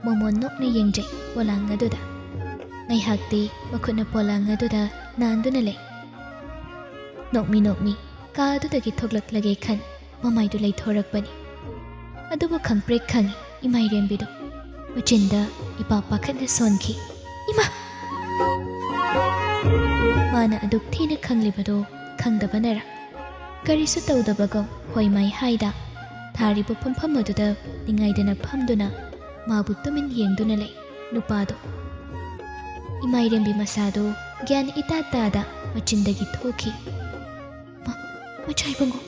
ꯃꯣꯃꯣꯟ ꯅꯣꯛꯅ ꯌꯦꯡꯖꯩ ꯄꯣꯂꯥꯡ ꯑꯗꯨꯗ꯫ ꯉꯥꯏꯍꯥꯛꯇꯤ ꯃꯈꯨꯠꯅ ꯄꯣꯂꯥꯡ ꯑꯗꯨꯗ ꯅꯥꯟꯗꯨꯅ ꯂꯩ꯫ ꯅꯣꯛꯃꯤ ꯀꯥ ꯑꯗꯨꯗꯒꯤ ꯊꯣꯛꯂꯛꯂꯒꯦ ꯈꯟ ꯃꯃꯥꯏꯗꯨ ꯂꯩꯊꯣꯔꯛꯄꯅꯤ꯫ ꯑꯗꯨꯕꯨ ꯈꯪꯄ꯭ꯔꯦꯛ ꯈꯪꯏ ꯏꯃꯥꯏꯔꯦꯝꯕꯤꯗꯨ꯫ ꯃꯆꯤꯟꯗ ꯏꯄꯥ ꯄꯥꯈꯠꯅ ꯁꯣꯟꯈꯤ, "ꯏꯃꯥ!" ꯃꯥꯅ ꯑꯗꯨꯛ ꯊꯤꯅ ꯈꯪꯂꯤꯕꯗꯣ ꯈꯪꯗꯕꯅꯔ ꯀꯔꯤꯁꯨ ꯇꯧꯗꯕꯒꯨꯝ ꯍꯣꯏ ꯃꯥꯏ ꯍꯥꯏꯗ ꯊꯥꯔꯤꯕ ꯐꯝꯐꯝ ꯑꯗꯨꯗ ꯅꯤꯡꯉꯥꯏꯗꯅ ꯐꯝꯗꯨꯅ ꯃꯥꯕꯨ ꯇꯨꯃꯤꯟ ꯌꯦꯡꯗꯨꯅ ꯂꯩ ꯅꯨꯄꯥꯗꯣ꯫ ꯏꯃꯥꯏꯔꯦꯝꯕꯤ ꯃꯁꯥꯗꯣ ꯒ꯭ꯌꯥꯟ ꯏꯇꯥ ꯇꯥꯗ ꯃꯆꯤꯟꯗꯒꯤ ꯊꯣꯛꯈꯤ, "ꯃꯆꯥ ꯏꯕꯨꯡꯉꯣ,